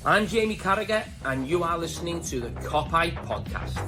I'm Jamie Carragher, and you are listening to the Pint podcast.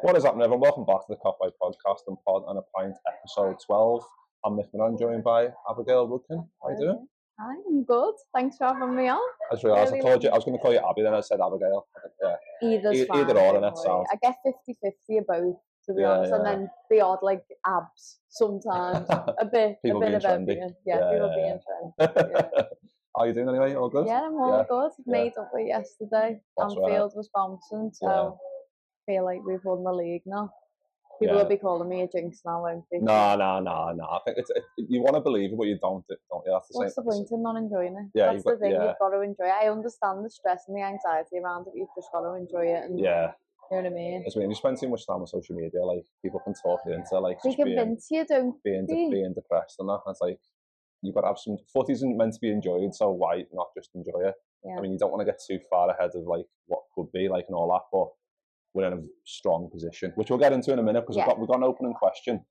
What is happening, everyone? Welcome back to the Pint podcast and Pod and a Pint episode 12. I'm Mick Moran, joined by Abigail Rudkin. How you doing? Hi, I'm good. Thanks for having me on. I just realised I told you I was going to call you Abby, then I said Abigail. Yeah. Either or, and it sounds. I get 50-50 of both, to be honest, and then the odd like abs sometimes. a bit of everything. People being trendy. How are you doing anyway? All good? Yeah, I'm all good. Made up for yesterday. Anfield was bouncing, so I feel like we've won the league now. People will be calling me a jinx now, won't they? No. I think you want to believe it, but you don't you? That's the What's the point in not enjoying it? Yeah, that's the thing. You've got to enjoy it. I understand the stress and the anxiety around it. You've just got to enjoy it. And, you know what I mean? It's when you spend too much time on social media, like people can talk you into like they convince you, don't being depressed and that. And it's like you've got to have some. Footy isn't meant to be enjoyed, so why not just enjoy it? Yeah. I mean, you don't want to get too far ahead of like what could be like and all that, but we're in a strong position, which we'll get into in a minute because we've got an opening question,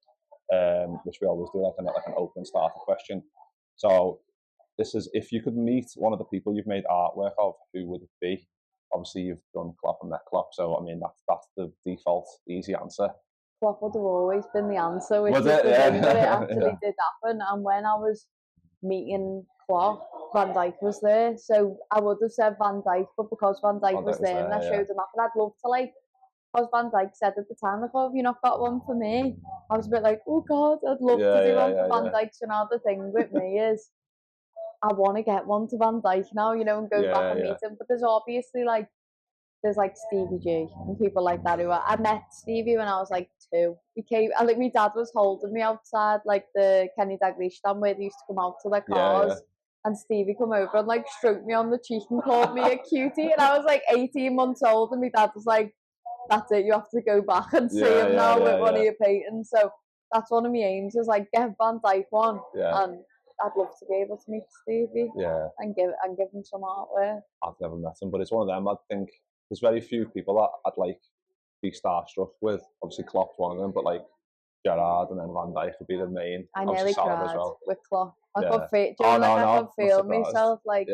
which we always do, like an open starter question. So this is, if you could meet one of the people you've made artwork of, who would it be? Obviously, you've done Klopp and met Klopp, so I mean that's the default easy answer. Klopp would have always been the answer, which was the thing that it actually did happen. And when I was meeting Klopp, Van Dijk was there, so I would have said Van Dijk, but because Van Dijk was there and I showed him up, and I'd love to like. As Van Dijk said at the time, like, oh, have you not got one for me? I was a bit like, oh God, I'd love to do one for Van Dijk. So now the thing with me is, I want to get one to Van Dijk now, you know, and go back and meet him. But there's obviously like, there's like Stevie G and people like that I met Stevie when I was like 2. He came, I think my dad was holding me outside like the Kenny Dalglish stand where they used to come out to their cars. And Stevie come over and like stroked me on the cheek and called me a cutie. And I was like 18 months old and my dad was like, that's it, you have to go back and see him now with one of your paintings. So that's one of my aims, is like get Van Dijk one. And I'd love to be able to meet Stevie and give him some artwork. I've never met him, but it's one of them. I think there's very few people that I'd like be starstruck with. Obviously Klopp's one of them, but like Gerrard and then Van Dijk would be the main. I nearly cried with Klopp. I could feel myself like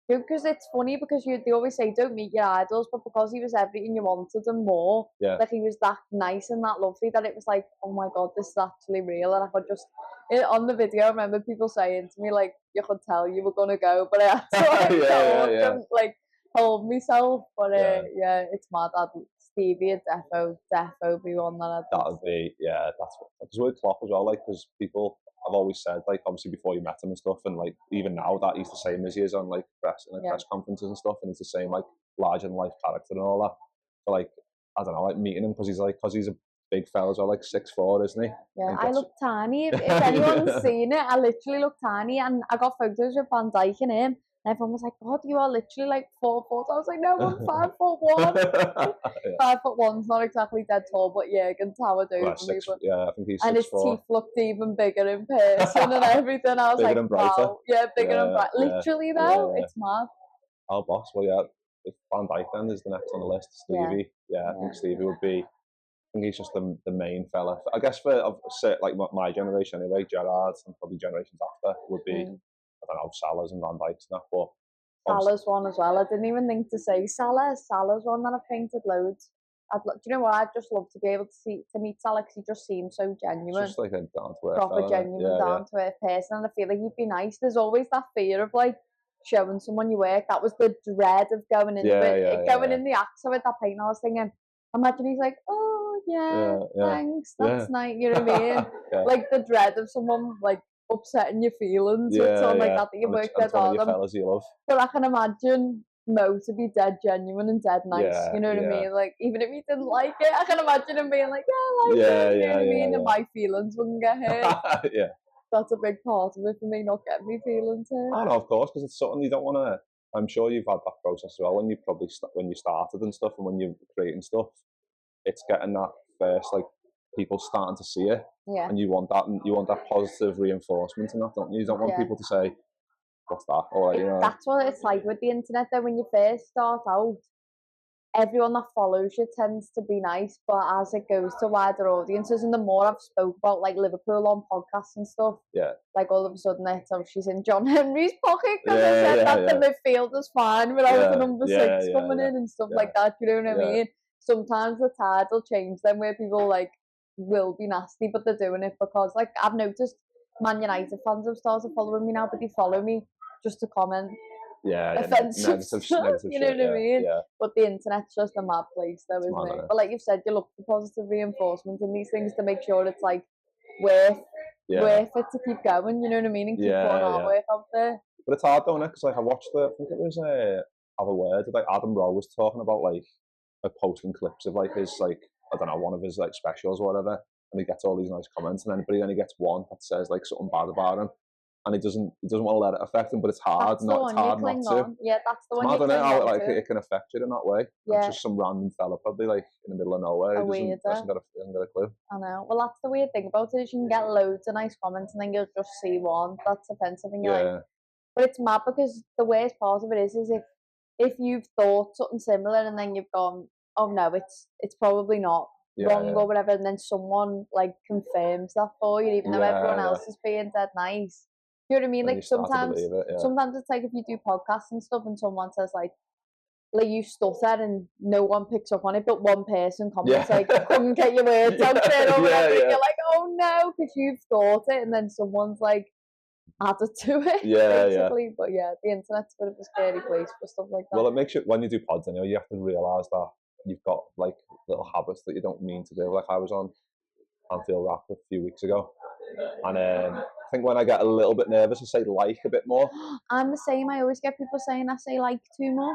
because it's funny because they always say don't meet your idols, but because he was everything you wanted and more, like he was that nice and that lovely that it was like, oh my God, this is actually real. And I could just on the video I remember people saying to me like, you could tell you were gonna go, but I had to and, like hold myself. But it's mad. Stevie would defo be one that would be that's what, because with Klopp as well, like because people I've always said, like, obviously before you met him and stuff, and like even now that he's the same as he is on like press conferences and stuff, and he's the same like larger than life character and all that. So like I don't know, like meeting him because he's a big fella as well, like 6'4", isn't he? Yeah, I look tiny. If anyone's seen it, I literally look tiny, and I got photos of Van Dijk and him. And everyone was like, God, you are literally like 4 foot. I was like, no, I'm 5'1". 5'1's not exactly dead tall, but Jurgen towered over me. But, I think he's 6'4". And his teeth looked even bigger in person and everything. I was bigger like, wow. Yeah, bigger and brighter. Literally though, it's mad. Oh, boss. Well, if Van Dijk then is the next on the list, Stevie. I think Stevie would be. I think he's just the main fella. I guess for like my generation anyway, Gerrard and probably generations after would be. I don't know, Salah's and Van Dijk's and that, but Salah's one as well. I didn't even think to say Salah's one that I've painted loads. Do you know what? I'd just love to be able to meet Salah because he just seems so genuine. Just like a down to earth, proper genuine, down to earth person, and I feel like he'd be nice. There's always that fear of like showing someone your work. That was the dread of going into it, going in the actor with that paint. I was thinking, imagine he's like, oh thanks, that's nice. You know what I mean? Like the dread of someone like upsetting your feelings with something like that you worked dead on them. But I can imagine Mo to be dead genuine and dead nice, you know what I mean? Like, even if he didn't like it, I can imagine him being like, I like it, you know what I mean? And my feelings wouldn't get hurt. that's a big part of it for me, not getting me feelings hurt. Oh no, of course, because it's something you don't want to. I'm sure you've had that process as well when you probably when you started and stuff, and when you're creating stuff. It's getting that first, like, people starting to see it, Yeah. and you want that positive reinforcement and that, don't you? You don't want people to say, "What's that?" Or you know. That's what it's like with the internet. Though, when you first start out, everyone that follows you tends to be nice, but as it goes to wider audiences, and the more I've spoke about like Liverpool on podcasts and stuff, like all of a sudden it's she's in John Henry's pocket because I said that the midfield is fine without the number 6 coming in and stuff like that. You know what I mean? Sometimes the tide will change then where people like will be nasty, but they're doing it because, like, I've noticed Man United fans have started following me now, but they follow me just to comment. Offensive stuff, you know what I mean? But the internet's just a mad place though, isn't it? But like you've said, you look for positive reinforcement in these things to make sure it's like worth it to keep going, you know what I mean? And keep putting our work out there. But it's hard, don't it? Because like I watched I think it was Have a Word, like Adam Rowe was talking about like posting clips of like his, like, I don't know, one of his like specials or whatever, and he gets all these nice comments, and then but he only gets one that says like something bad about him. And he doesn't want to let it affect him, but it's hard not to. Yeah, that's the one. I don't know how it can affect you in that way. Yeah. Just some random fella probably like in the middle of nowhere. He hasn't got a clue. I know. Well, that's the weird thing about it, is you can get loads of nice comments and then you'll just see one that's offensive and you're like, but it's mad because the worst part of it is if you've thought something similar and then you've gone, oh no, it's probably not wrong or whatever, and then someone like confirms that for you, even though everyone else is being dead nice. You know what I mean? Like sometimes it's like if you do podcasts and stuff and someone says like you stutter and no one picks up on it, but one person comments like, couldn't get your words out there or whatever, and you're like, oh no, because you've thought it, and then someone's like added to it, basically. But yeah, the internet's a bit of a scary place for stuff like that. Well, it makes you, when you do pods anyway, you have to realise that you've got like little habits that you don't mean to do. Like I was on Anfield Rap a few weeks ago, and I think when I get a little bit nervous, I say like a bit more. I'm the same. I always get people saying I say like too much.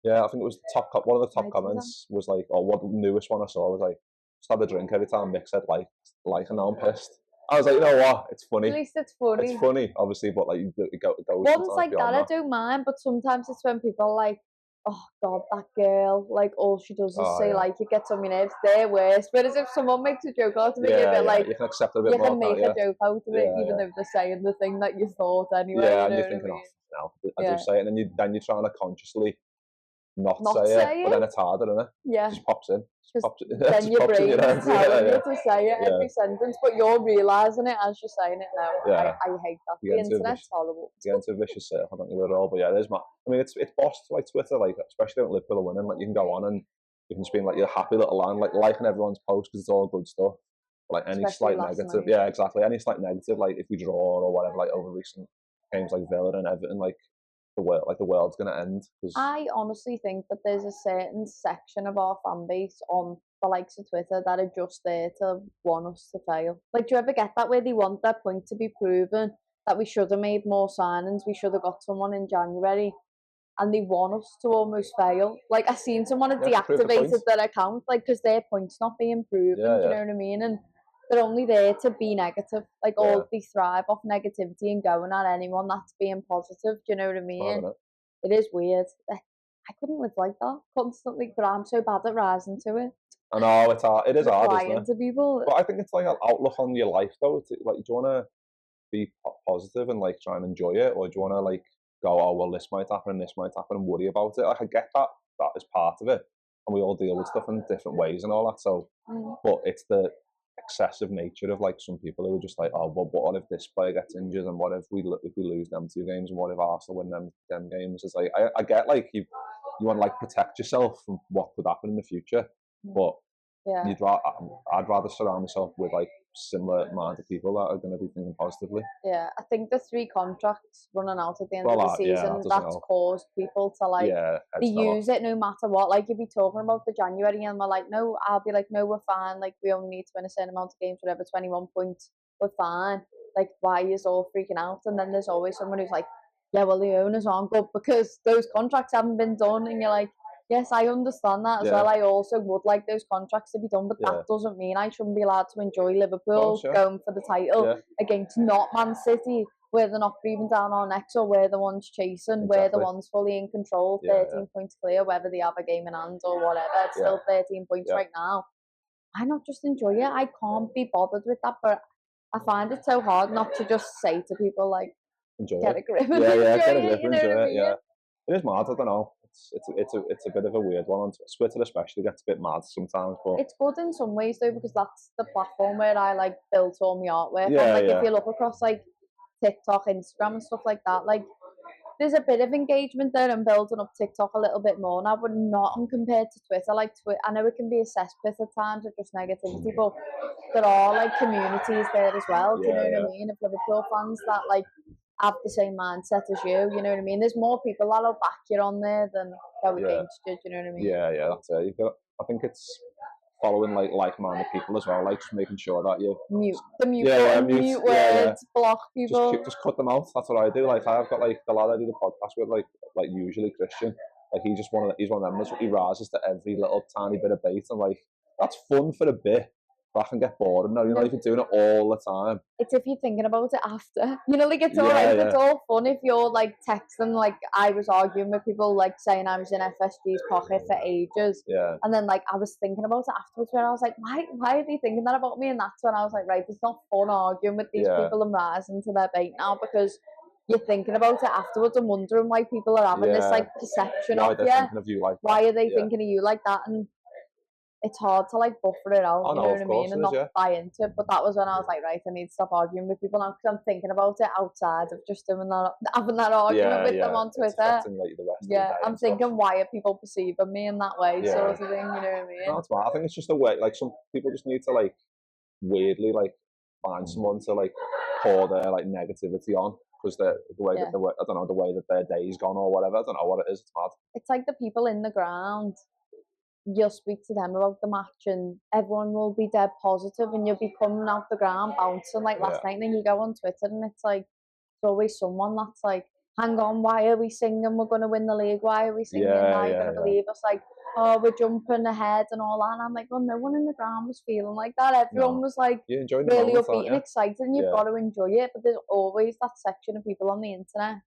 Yeah, I think it was one of the top comments was like, or what the newest one I saw was like, just have a drink every time Mick said like, and now I'm pissed. I was like, you know what? It's funny. At least it's funny. It's funny, obviously, but like it goes. Ones like that, I don't mind, but sometimes it's when people are like, oh God, that girl, like all she does is say like, it gets on my nerves. They're worse. Whereas if someone makes a joke out of it, you're a bit like, you can accept it a bit more. You can make a joke out of it, even though they're saying the thing that you thought anyway. Yeah, and you're thinking, oh, now I do say it, and then you're trying to consciously not say it, but then it's harder, isn't it? Yeah. It just pops in. Then your brain is telling you to say it every sentence, but you're realising it as you're saying it now. Yeah. I hate that. The internet's horrible. You get into a vicious circle, don't you, at all? But yeah, it is mad. I mean, it's bossed like Twitter, like, especially when Liverpool are winning, like you can go on and you can spin like your happy little line, like liking everyone's post because it's all good stuff. Like any slight negative, exactly. Any slight negative, like if we draw or whatever, like over recent games like Villa and Everton, like the world's gonna end. I honestly think that there's a certain section of our fan base on the likes of Twitter that are just there to want us to fail. Like, do you ever get that where they want their point to be proven, that we should have made more signings, we should have got someone in January, and they want us to almost fail? Like, I seen someone had deactivated their account, like, because their point's not being proven, do you know what I mean? And they're only there to be negative. Like, all they thrive off negativity and going at anyone that's being positive, do you know what I mean? It is weird. I couldn't live like that constantly, but I'm so bad at rising to it. I know, it's hard. It is hard, isn't it? To people. But I think it's like an outlook on your life, though. It's like, do you want to be positive and like try and enjoy it, or do you want to like go, oh well, this might happen and this might happen, and worry about it? Like, I get that is part of it, and we all deal with stuff in different ways and all that. So, but it's the excessive nature of like some people who are just like, oh, well, what if this player gets injured, and what if we lose them 2 games, and what if Arsenal win them 10 games? It's like I get like you want to like protect yourself from what could happen in the future, but I'd rather surround myself with like similar-minded people that are going to be thinking positively. Yeah, I think the 3 contracts running out at the end of the season, that's caused people to like they use it no matter what. Like, you'd be talking about the January and we're like, no, I'll be like, no, we're fine. Like, we only need to win a certain amount of games, whatever, 21 points, we're fine. Like, why are you all freaking out? And then there's always someone who's like, yeah, well, the owners aren't good because those contracts haven't been done, and you're like, Yes, I understand that as well. I also would like those contracts to be done, but that doesn't mean I shouldn't be allowed to enjoy Liverpool going for the title against not Man City, where they're not breathing down our necks, or we're the ones chasing, we're the ones fully in control, 13 points clear, whether they have a game in hand or whatever. It's still 13 points right now. Why not just enjoy it? I can't be bothered with that, but I find it so hard not to just say to people like, get a grip and enjoy it. You know what I mean? It is mad. I don't know. It's a bit of a weird one. On Twitter especially gets a bit mad sometimes, but it's good in some ways though, because that's the platform where I like built all my artwork. And like if you look across like TikTok, Instagram and stuff like that, like there's a bit of engagement there and building up TikTok a little bit more now, but not compared to Twitter. Like I know it can be a cesspit at times with just negativity, but there are like communities there as well. Do you know what I mean? Of Liverpool fans that like have the same mindset as you. You know what I mean? There's more people that'll back you on there than go against you. Do you know what I mean? Yeah, that's it. I think it's following like-minded people as well, like just making sure that you mute words, block people. Just cut them out. That's what I do. Like I've got like the lad I do the podcast with, like usually Christian. Like he's one of them. He rises to every little tiny bit of bait, and like that's fun for a bit. But I can get bored, and you know, if you're doing it all the time. It's if you're thinking about it after. You know, like it's alright. It's all fun if you're like texting. Like I was arguing with people, like saying I was in FSG's pocket for ages. And then like I was thinking about it afterwards, where I was like, why are they thinking that about me? And that's when I was like, right, it's not fun arguing with these people and rising to their bait now, because you're thinking about it afterwards and wondering why people are having this like perception of you. Why are they thinking of you like that? And it's hard to like buffer it out, you know what I mean, and not buy into it. But that was when I was like, right, I need to stop arguing with people now, because I'm thinking about it outside of just doing that, having that argument with them on Twitter. I'm thinking, why are people perceiving me in that way, sort of thing, you know what I mean? No, that's right. I think it's just a way, like some people just need to like weirdly like find someone to like pour their like negativity on, because the way that I don't know, the way that their day's gone or whatever. I don't know what it is. It's mad. It's like the people in the ground. You'll speak to them about the match and everyone will be dead positive, and you'll be coming out the ground bouncing like last night, and then you go on Twitter and it's like there's always someone that's like, hang on, why are we singing we're going to win the league, why are we singing now you're going to believe us, like, oh, we're jumping ahead and all that. And I'm like, well, no one in the ground was feeling like that. Everyone was like really upbeat and excited, and you've got to enjoy it. But there's always that section of people on the internet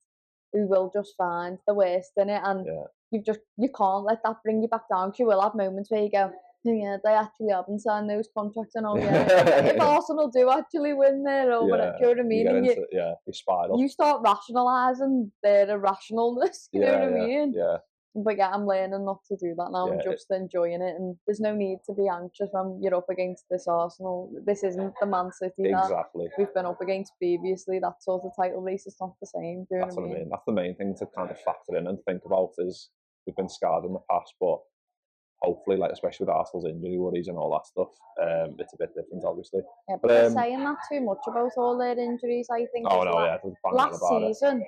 who will just find the worst in it, and you can't let that bring you back down, because you will have moments where you go, yeah, they actually haven't signed those contracts, and all. If Arsenal do actually win there, or whatever, do you know what I mean? You spiral. You start rationalising their irrationalness, you know what I mean? But yeah, I'm learning not to do that now. I'm just enjoying it, and there's no need to be anxious when you're up against this Arsenal. This isn't the Man City that we've been up against previously. That sort of title race is not the same. Do you know what I mean? That's the main thing to kind of factor in and think about, is we've been scarred in the past, but hopefully, like especially with Arsenal's injury worries and all that stuff, it's a bit different, obviously. Yeah, but they're saying that too much about all their injuries, I think. Last season,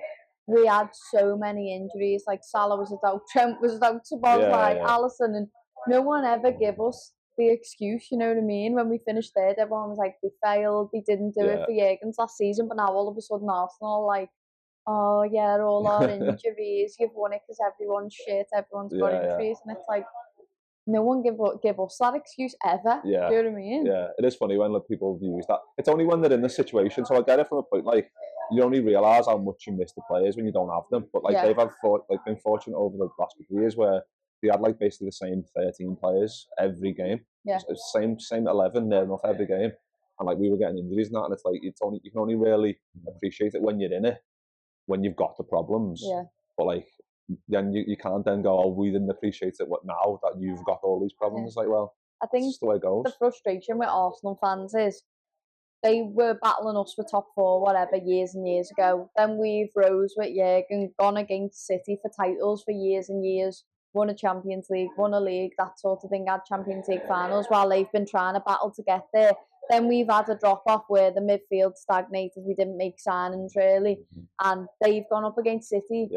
we had so many injuries. Like Salah was out, Trent was out, Szoboszlai, Alisson, and no one ever gave us the excuse, you know what I mean? When we finished third, everyone was like, they failed, they didn't do it for Jurgen's last season, but now all of a sudden Arsenal like, oh yeah, all our injuries, you've won it because everyone's shit, everyone's got injuries, and it's like, no one give us that excuse ever. Do you know what I mean? Yeah, it is funny when people use that. It's only when they're in the situation. So I get it from a point, like, you only realise how much you miss the players when you don't have them. But like they've had been fortunate over the last couple of years where they had like basically the same 13 players every game. Same 11 near enough every game. And like we were getting injuries and that, and it's like you can only really appreciate it when you're in it, when you've got the problems. But like then you can't then go, oh, we didn't appreciate it now that you've got all these problems. It's like, well, I think that's the way it goes. The frustration with Arsenal fans is they were battling us for top four, whatever, years and years ago. Then we've rose with Jurgen, gone against City for titles for years and years, won a Champions League, won a league, that sort of thing, had Champions League finals while they've been trying to battle to get there. Then we've had a drop-off where the midfield stagnated, we didn't make signings really, and they've gone up against City.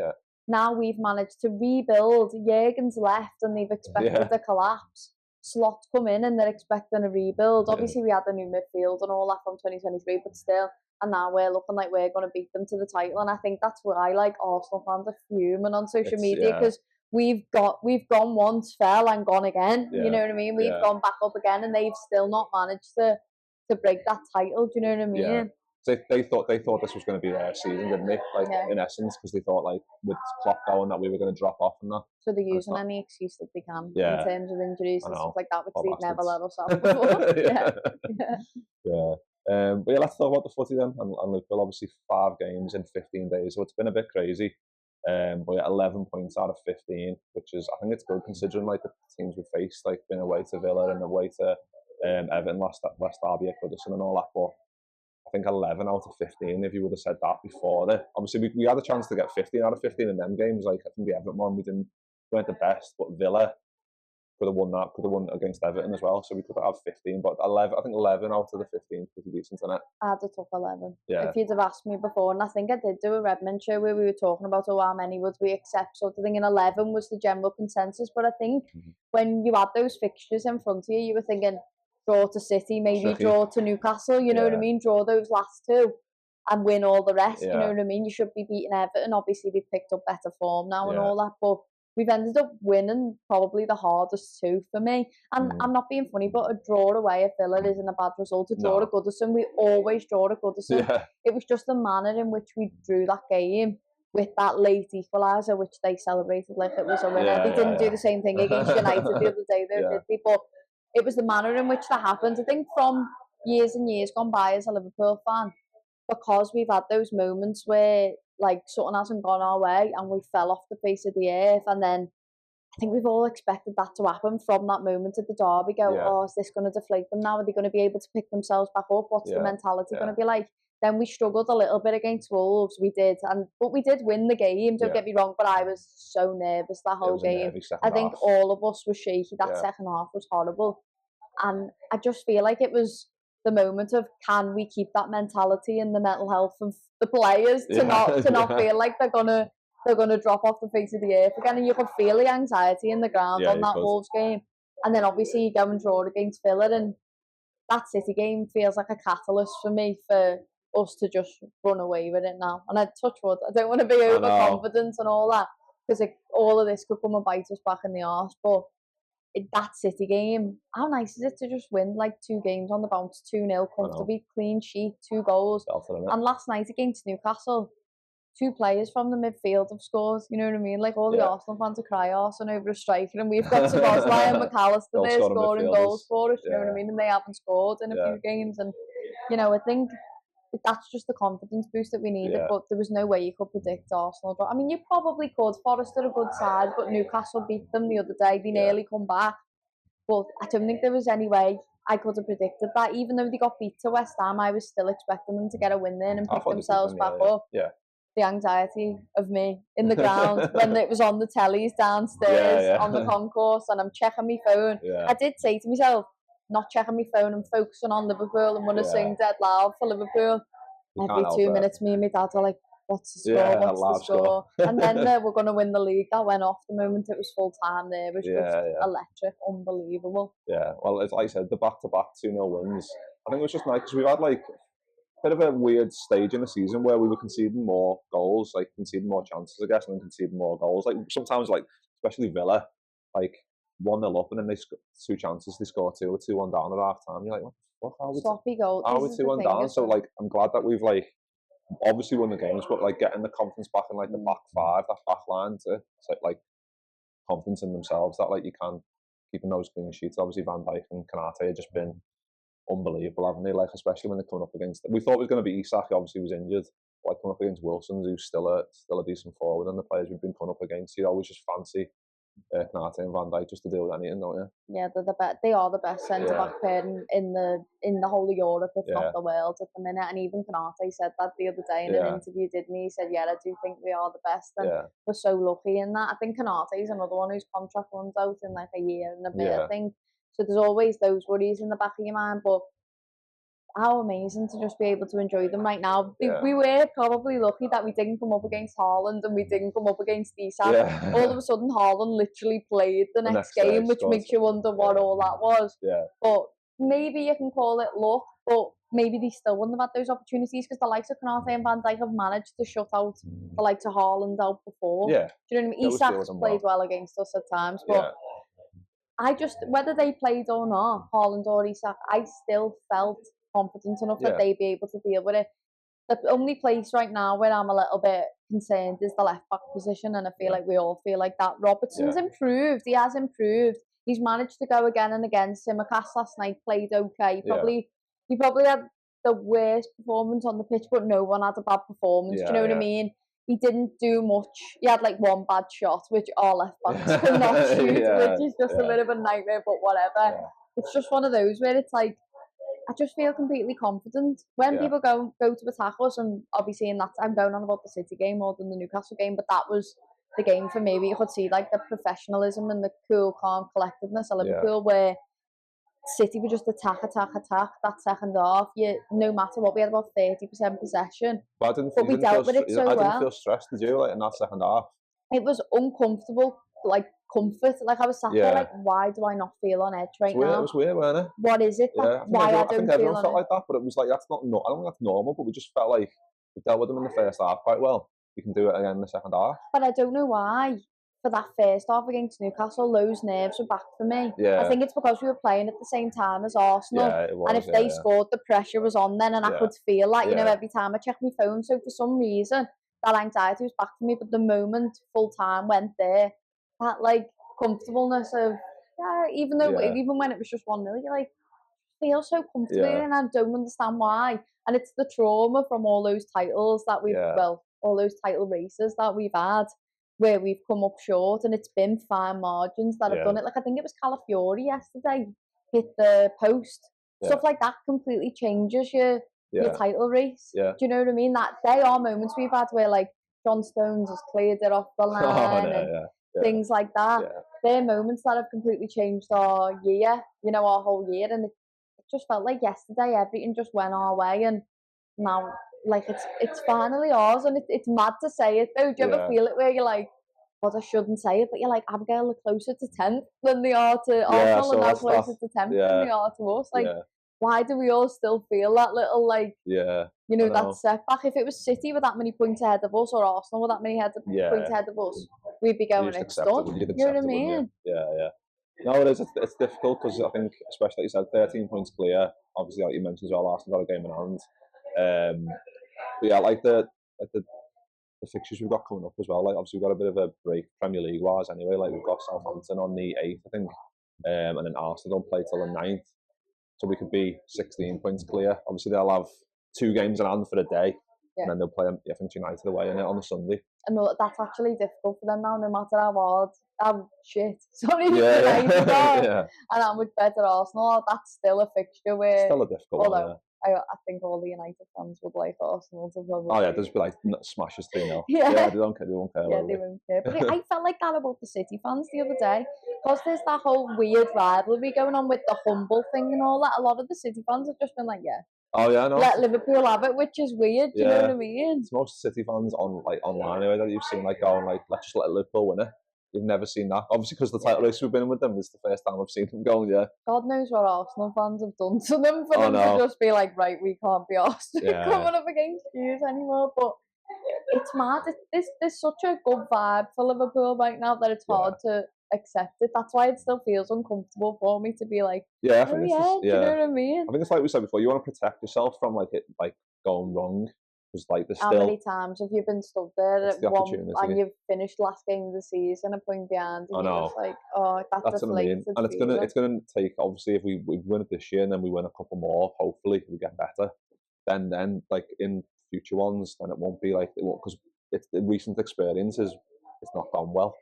Now we've managed to rebuild. Jurgen's left and they've expected a collapse. Slot's come in and they're expecting a rebuild. Obviously, we had the new midfield and all that from 2023, but still. And now we're looking like we're going to beat them to the title. And I think that's why, like, Arsenal fans are fuming on social media, because we've gone once, fell and gone again. Yeah. You know what I mean? We've gone back up again, and they've still not managed to break that title. Do you know what I mean? Yeah. So they thought this was going to be their season, didn't they? Like in essence, because they thought like with Klopp going that we were going to drop off and that. So they're using any excuse that they can in terms of injuries and stuff like that, which they've never let us have before. But yeah, let's talk about the footy then. And Liverpool, obviously 5 games in 15 days, so it's been a bit crazy. But yeah, 11 points out of 15, which is, I think it's good considering like the teams we faced, like being away to Villa and away to Everton last Derby at Goodison and all that. But I think 11 out of 15, if you would have said that before it. Obviously, we had a chance to get 15 out of 15 in them games. Like, I think the Everton one, we weren't the best, but Villa could have won that, could have won against Everton as well. So we could have 15, but 11, I think 11 out of the 15 is pretty decent, isn't it? I had a tough 11. Yeah. If you'd have asked me before, and I think I did do a Redmond show where we were talking about, how many would we accept sort of thing, and 11 was the general consensus. But I think when you had those fixtures in front of you, you were thinking, draw to City, maybe draw to Newcastle, you know what I mean? Draw those last 2 and win all the rest, you know what I mean? You should be beating Everton. Obviously, they've picked up better form now and all that, but we've ended up winning probably the hardest 2 for me. And I'm not being funny, but a draw away at Villa isn't a bad result. A draw at Goodison, we always draw at Goodison. It was just the manner in which we drew that game with that late equaliser, which they celebrated like it was a winner. They didn't do the same thing against United the other day, though, did they? But it was the manner in which that happened. I think from years and years gone by as a Liverpool fan, because we've had those moments where like something hasn't gone our way and we fell off the face of the earth, and then I think we've all expected that to happen from that moment at the Derby. Oh, is this going to deflate them now? Are they going to be able to pick themselves back up? What's the mentality going to be like? Then we struggled a little bit against Wolves, we did, but we did win the game, don't get me wrong, but I was so nervous that whole game. I think all of us were shaky. That second half was horrible. And I just feel like it was the moment of, can we keep that mentality and the mental health of the players to not feel like they're gonna drop off the face of the earth again. And you could feel the anxiety in the ground on that Wolves game. And then obviously you go and draw against Villa, and that City game feels like a catalyst for me for us to just run away with it now. And I touch wood, I don't want to be overconfident and all that, because all of this could come and bite us back in the arse. But that City game, how nice is it to just win like 2 games on the bounce, 2-0 comfortably, clean sheet, 2 goals. And last night against Newcastle, 2 players from the midfield have scored, you know what I mean? Like all the Arsenal fans are cry arsing over a striker, and we've got Szoboszlai and McAllister there scoring goals for us, you know what I mean? And they haven't scored in a few games. And, you know, I think that's just the confidence boost that we needed, but there was no way you could predict Arsenal. I mean, you probably could. Forest are a good side, but Newcastle beat them the other day. They nearly come back. But I don't think there was any way I could have predicted that. Even though they got beat to West Ham, I was still expecting them to get a win there and pick themselves back up. The anxiety of me in the ground when it was on the tellies downstairs on the concourse, and I'm checking my phone. I did say to myself, not checking my phone and focusing on Liverpool, and want to sing dead loud for Liverpool. Every 2 minutes, me and my dad were like, what's the score? What's the score? And then we're going to win the league. That went off the moment it was full time there. It was just electric, unbelievable. Yeah, well, it's like I said, the back-to-back 2-0 wins. I think it was just nice because we've had like a bit of a weird stage in the season where we were conceding more goals, like conceding more chances, I guess, and then conceding more goals. Like sometimes, like especially Villa, like 1-0 up and then they score 2 chances, they score 2 or 2-1 down at half time. You're like, what the fuck? Sloppy goals. Are we 2-1 down? So like, I'm glad that we've like obviously won the games, but like getting the confidence back in like the back 5, that back line to like confidence in themselves that like you can keeping those clean sheets. Obviously Van Dijk and Konate have just been unbelievable, haven't they? Like especially when they're coming up against. We thought it was going to be Isak, obviously was injured. Like coming up against Wilson, who's still a decent forward, and the players we've been coming up against, you always just fancy Konate and Van Dijk just to deal with anything, don't you? Yeah, they are the best centre back pair in the whole of Europe, if not the world at the minute. And even Konate said that the other day in an interview, didn't he? He said, "Yeah, I do think we are the best, and we're so lucky in that." I think Konate is another one whose contract runs out in like a year and a bit. I think so. There's always those worries in the back of your mind, but how amazing to just be able to enjoy them right now. We were probably lucky that we didn't come up against Haaland and we didn't come up against Isak. All of a sudden, Haaland literally played the next game, which makes you wonder what all that was. But maybe you can call it luck, but maybe they still wouldn't have had those opportunities because the likes of Konate and Van Dijk have managed to shut out the likes of Haaland out before. Yeah. Do you know what I mean? Isak's played well against us at times, but I just, whether they played or not, Haaland or Isak, I still felt confident enough that they'd be able to deal with it. The only place right now where I'm a little bit concerned is the left back position, and I feel like we all feel like that. Robertson's improved. He has improved. He's managed to go again and again. Simicast last night played okay. He probably had the worst performance on the pitch, but no one had a bad performance. Do you know what I mean? He didn't do much. He had like one bad shot, which our left backs could not shoot, which is just a bit of a nightmare, but whatever. It's just one of those where it's like, I just feel completely confident. When people go to attack us, and obviously in that, I'm going on about the City game more than the Newcastle game, but that was the game for me where you could see like the professionalism and the cool, calm collectedness of Liverpool, where City would just attack that second half. No matter what, we had about 30% possession. But we dealt with it so well. I didn't feel stressed, did you, like in that second half? It was uncomfortable, like comfort. Like I was sat there like, why do I not feel on edge now? It was weird, wasn't it? What is it? I think everyone felt like that, but it was like, I don't think that's normal, but we just felt like we dealt with them in the first half quite well. We can do it again in the second half. But I don't know why. For that first half against Newcastle, those nerves were back for me. I think it's because we were playing at the same time as Arsenal. And if they scored, the pressure was on then, and I could feel that, you know, every time I checked my phone. So for some reason, that anxiety was back for me. But the moment full time went there, that like comfortableness of, even when it was just 1-0, you're like, feel so comfortable, and I don't understand why. And it's the trauma from all those titles that we've, all those title races that we've had, where we've come up short, and it's been fine margins that have done it. Like I think it was Calafiori yesterday hit the post. Stuff like that completely changes your title race. Do you know what I mean? That they are moments we've had where like John Stones has cleared it off the line and things like that. They're moments that have completely changed our year, you know, our whole year. And it just felt like yesterday everything just went our way, and now like it's finally ours, and it's mad to say it though. Do you ever feel it where you're like, well, I shouldn't say it, but you're like, Abigail are closer to 10th than they are to Arsenal, and now closer to 10th than they are to us. Like, why do we all still feel that little like, you know, that setback? If it was City with that many points ahead of us, or Arsenal with that many points ahead of us, we'd be going it's done. You know what I mean? No, it is. It's difficult because I think, especially like you said, 13 points clear. Obviously, like you mentioned as well, Arsenal got a game in hand. But yeah, like the fixtures we've got coming up as well. Like obviously we've got a bit of a break Premier League wise anyway. Like we've got Southampton on the 8th, I think, and then Arsenal don't play till the 9th, so we could be 16 points clear. Obviously they'll have 2 games in hand for the day, and then they'll play, I think, United away in it on the Sunday. And that's actually difficult for them now, no matter how hard, how shit, United are, and how much better Arsenal are. That's still a fixture where still a difficult one. I think all the United fans would like Arsenal to probably. They'll just be like, smash us 3-0. They don't care. Yeah, they won't care. But I felt like that about the City fans the other day, because there's that whole weird rivalry going on with the humble thing and all that. A lot of the City fans have just been like, let Liverpool have it, which is weird. Do you know what I mean? It's most City fans on like online anyway that you've seen like going like, let's just let Liverpool win it. You've never seen that. Obviously, because the title race we've been in with them, it's the first time I've seen them going, God knows what Arsenal fans have done to them for them to just be like, right, we can't be asked coming up against you anymore. But it's mad. There's such a good vibe for Liverpool right now that it's hard to accept it. That's why it still feels uncomfortable for me to be like, do you know what I mean? I think it's like we said before, you want to protect yourself from like it like going wrong. Because like there's how many times have you been stood there at one and you've finished last game of the season, a point behind, and you're just like, that's what I mean. And it's gonna take, obviously, if we win it this year and then we win a couple more, hopefully we get better. Then like in future ones, then it won't be like, because it's the recent experiences, it's not gone well.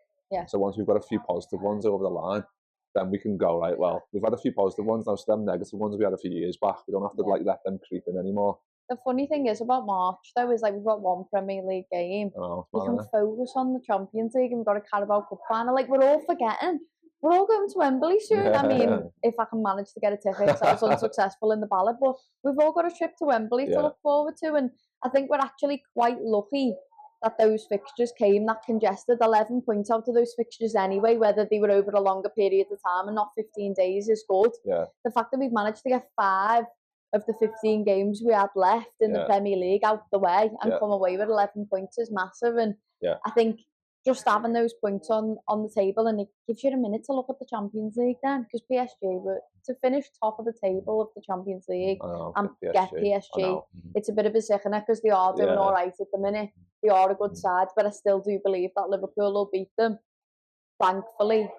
So once we've got a few positive ones over the line, then we can go, right, well, we've had a few positive ones now, so them negative ones we had a few years back, we don't have to like let them creep in anymore. The funny thing is about March though is like we've got one Premier League game. You can focus on the Champions League, and we've got a Carabao Cup final. Like we're all forgetting. We're all going to Wembley soon. I mean, if I can manage to get a ticket, so I was unsuccessful in the ballot, but we've all got a trip to Wembley to look forward to, and I think we're actually quite lucky that those fixtures came that congested. 11 points out of those fixtures anyway, whether they were over a longer period of time and not 15 days, is good. The fact that we've managed to get 5 of the 15 games we had left in the Premier League out the way and come away with 11 points is massive. And I think just having those points on the table, and it gives you a minute to look at the Champions League then, because PSG were to finish top of the table of the Champions League and get PSG. It's a bit of a sickener because they are doing all right at the minute. They are a good side, but I still do believe that Liverpool will beat them. Thankfully,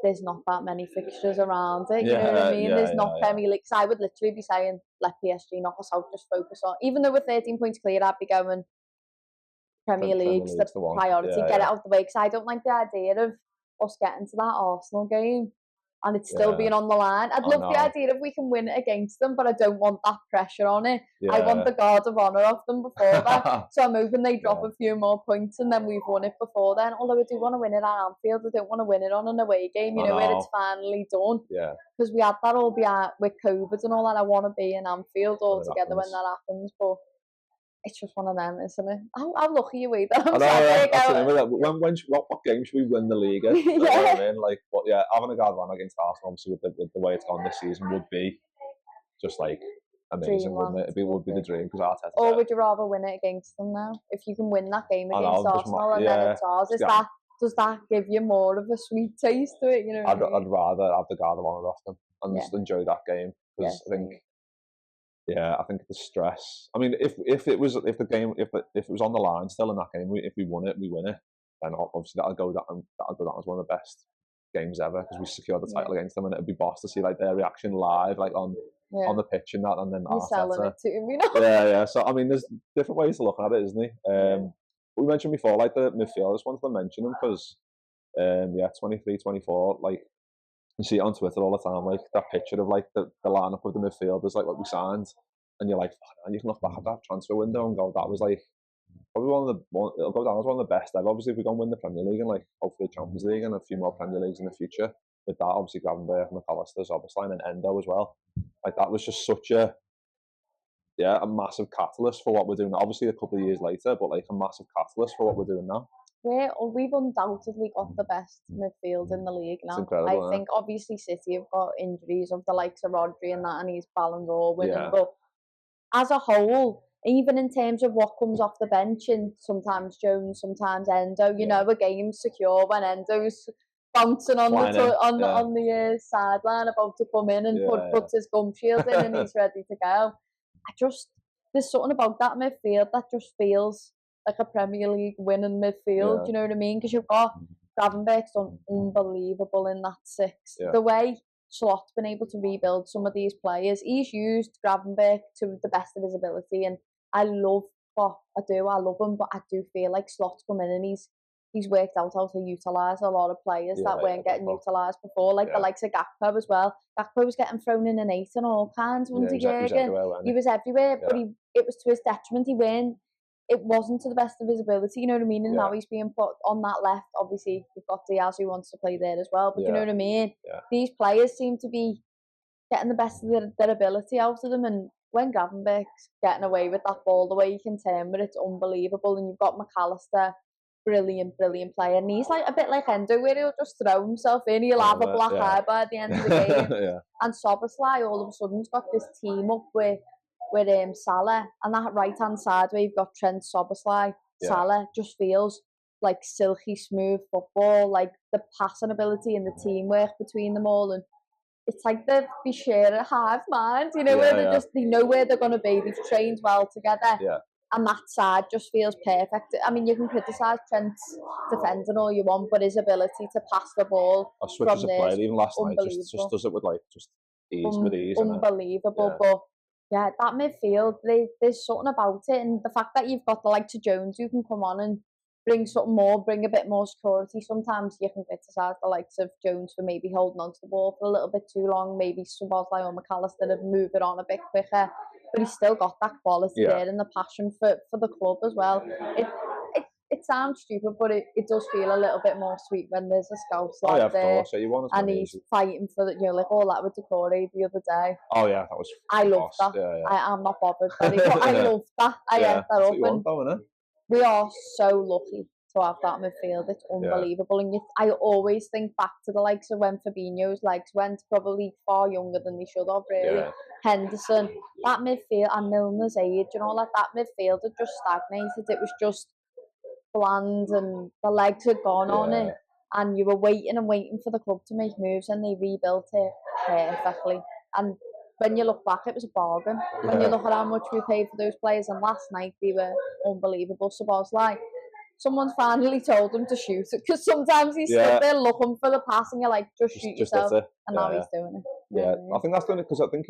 there's not that many fixtures around it, you know what I mean? There's not Premier League. So I would literally be saying, let PSG knock us out, just focus on. Even though we're 13 points clear, I'd be going, Premier League's the priority, get it out the way. Because I don't like the idea of us getting to that Arsenal game and it's still being on the line. I'd love the idea if we can win it against them, but I don't want that pressure on it. I want the guard of honour off them before that. So I'm hoping they drop a few more points and then we've won it before then. Although I do want to win it at Anfield, I don't want to win it on an away game, you know, where it's finally done. Because we had that all with COVID and all that. I want to be in Anfield all together when that happens, but it's just one of them, isn't it? How lucky are we that I'm what game should we win the league at? You know what I mean? Like, but having a guard run against Arsenal, obviously with the way it's gone this season, would be just like amazing, wouldn't it? It would be the dream because Arteta. Or would you rather win it against them now? If you can win that game against Arsenal and then it's ours, does that give you more of a sweet taste to it? You know, I'd rather have the guard of honour off them and just enjoy that game because I think. I think the stress. I mean, if it was on the line still in that game, if we won it, we win it. Then obviously that'll go down as one of the best games ever because we secured the title against them, and it'd be boss to see like their reaction live, like on the pitch and that, and then you're selling it to him, you know. Yeah. So I mean, there's different ways to look at it, isn't there? We mentioned before, like the midfield. I just wanted to mention them because, 23, 24, like. You see it on Twitter all the time, like that picture of like the lineup of the midfielders, like what we signed, and you're like, you can look back at that transfer window and go, that was like probably it'll go down as one of the best ever. Obviously, if we go and win the Premier League and like hopefully the Champions League and a few more Premier Leagues in the future, with that obviously Gravenberch, McAllister's obviously, and Endo as well. Like that was just such a massive catalyst for what we're doing. Obviously, a couple of years later, but like a massive catalyst for what we're doing now. We've undoubtedly got the best midfield in the league now. I think obviously City have got injuries of the likes of Rodri and that, and he's Ballon d'Or winning. But as a whole, even in terms of what comes off the bench, and sometimes Jones, sometimes Endo, you know, a game's secure when Endo's bouncing on the sideline about to come in and puts his gum shield in and he's ready to go. There's something about that midfield that just feels like a Premier League winning midfield, you know what I mean? Because you've got Gravenberch's done unbelievable in that six. The way Slott's been able to rebuild some of these players, he's used Gravenberch to the best of his ability, and I love Klopp. I love him, but I do feel like Slott's come in and he's worked out how to utilise a lot of players that weren't getting utilised before, like the likes of Gakpo as well. Gakpo was getting thrown in and eight and all kinds under Jurgen. He was everywhere, but it was to his detriment. It wasn't to the best of his ability, you know what I mean? And now he's being put on that left. Obviously, you've got Diaz who wants to play there as well, but you know what I mean? These players seem to be getting the best of their ability out of them, and when Gravenberch's getting away with that ball, the way he can turn with it's unbelievable. And you've got McAllister, brilliant player, and he's like a bit like Endo, where he'll just throw himself in, he'll have a black eye by the end of the game. And Szoboszlai all of a sudden's got this team up with Salah, and that right hand side where you've got Trent, Szoboszlai, Salah, just feels like silky smooth football, like the passing ability and the teamwork between them all, and it's like they share a hive mind, you know, where they know where they're going to be, they've trained well together, and that side just feels perfect. I mean, you can criticise Trent's defending all you want, but his ability to pass the ball from there, even last night, just does it with like just ease, unbelievable. But yeah, that midfield, there's something about it, and the fact that you've got the likes of Jones who can come on and bring something more, bring a bit more security. Sometimes you can criticise the likes of Jones for maybe holding onto the ball for a little bit too long, maybe Szoboszlai or McAllister to move it on a bit quicker, but he's still got that quality there and the passion for the club as well. It sounds stupid, but it does feel a little bit more sweet when there's a scout like there, and he's fighting for the, like all that with Decore the other day. That was. I love that. I'm not bothered, but I love that. I end that up, and we are so lucky to have that midfield. It's unbelievable. And I always think back to the likes of when Fabinho's legs went, probably far younger than they should have, really. Yeah. Henderson, that midfield, and Milner's age, you know, like that midfield had just stagnated. It was just bland and the legs had gone on it. And you were waiting and waiting for the club to make moves, and they rebuilt it perfectly. And when you look back, it was a bargain. When you look at how much we paid for those players, and last night they were unbelievable. So I was like, someone's finally told him to shoot it, because sometimes he's stood there looking for the pass, and you're like, just shoot yourself. And now he's doing it. Yeah, I think that's doing it because I think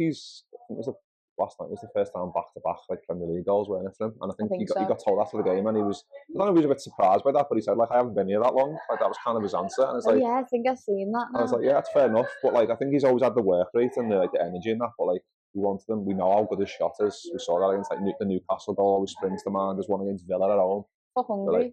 last night was the first time back-to-back like Premier League goals weren't it for him, and I think he got told after the game, and I don't know if he was a bit surprised by that, but he said like, I haven't been here that long, like that was kind of his answer, and it's like, I think I've seen that now. I was like, yeah, that's fair enough, but like I think he's always had the work rate and the energy in that, but like we wanted him, we know how good his shot is, we saw that against like the Newcastle goal always springs to mind, there's one against Villa at home. For Hungary.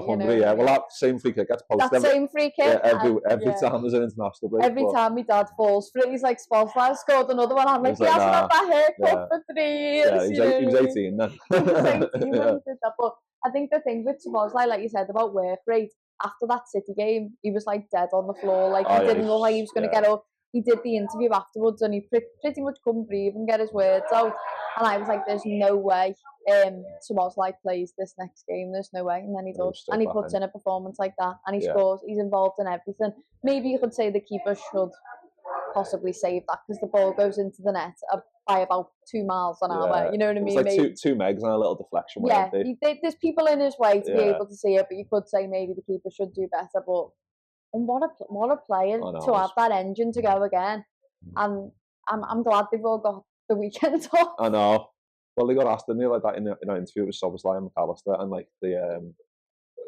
Hungary, well that same free kick gets posted. That same free kick. Every time there's an international break. Every time my dad falls for it, he's like, Spotify scored another one. I'm like, he hasn't had that haircut for 3 years. Yeah, he was 18 then. He was 18 when he did that. But I think the thing with Spotify, like you said about work rate, after that City game, he was like dead on the floor. Like he didn't look like he was going to get up. He did the interview afterwards and he pretty much couldn't breathe and get his words out. And I was like, there's no way Szoboszlai plays this next game. There's no way. And then he does. And he puts in a performance like that. And he scores. He's involved in everything. Maybe you could say the keeper should possibly save that because the ball goes into the net by about 2 miles an hour. You know what I mean? It's like two megs and a little deflection. Yeah, there's people in his way to be able to see it, but you could say maybe the keeper should do better. But and what a player to have that engine to go again. And I'm glad they've all got the weekend off. I know. Well, they got asked, didn't they, like that in an interview with Szoboszlai and McAllister, and like I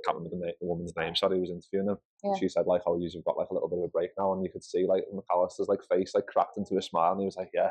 can't remember the woman's name, sorry, who was interviewing them. Yeah. She said like, oh, you've got like a little bit of a break now, and you could see like McAllister's like face like cracked into a smile, and he was like, yeah,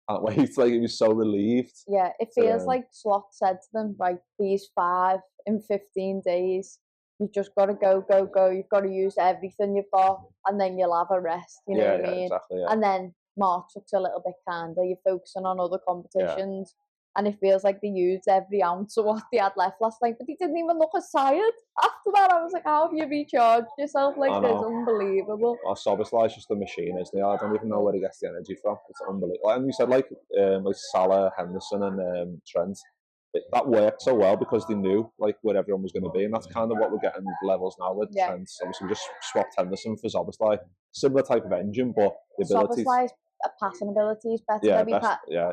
can't wait. Like he was so relieved. Yeah, it feels like Slot said to them, right, these 5 in 15 days. You've just got to go. You've got to use everything you've got, and then you'll have a rest. You know what I mean? Exactly, And then March looks a little bit kinder. You're focusing on other competitions, and it feels like they used every ounce of what they had left last night. But they didn't even look as tired after that. I was like, how have you recharged yourself like this? Unbelievable. Well, Szoboszlai's just a machine, isn't he? I don't even know where he gets the energy from. It's unbelievable. And you said like Salah, Henderson, and Trent. That worked so well because they knew like where everyone was going to be, and that's kind of what we're getting levels now with Trent. Obviously, we just swapped Henderson for Szoboszlai. Similar type of engine, but the abilities. Szoboszlai's passing ability is better.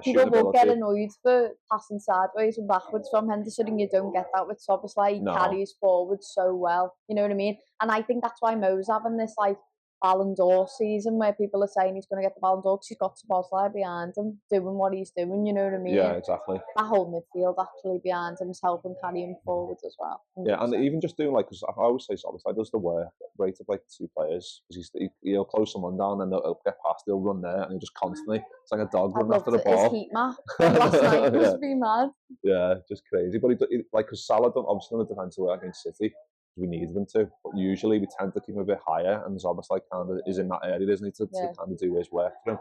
People will get annoyed for passing sideways and backwards from Henderson, and you don't get that with Szoboszlai. He carries forward so well. You know what I mean? And I think that's why Mo's having this like Ballon d'Or season where people are saying he's going to get the Ballon d'Or because he's got Szoboszlai behind him doing what he's doing, you know what I mean? Yeah, exactly. That whole midfield actually behind him is helping carry him forward as well. 100%. Yeah, and even just doing like, because I always say Szoboszlai does the work rate of like 2 players, because he'll close someone down and he'll get past, he'll run there, and he'll just constantly, it's like a dog running after the ball. His heat map last night must be mad. Yeah, just crazy. But he like, because Salah obviously done the defensive work against City, we needed them to, but usually we tend to keep him a bit higher, and Szoboszlai kind of is in that area, isn't he, to kind of do his work for him.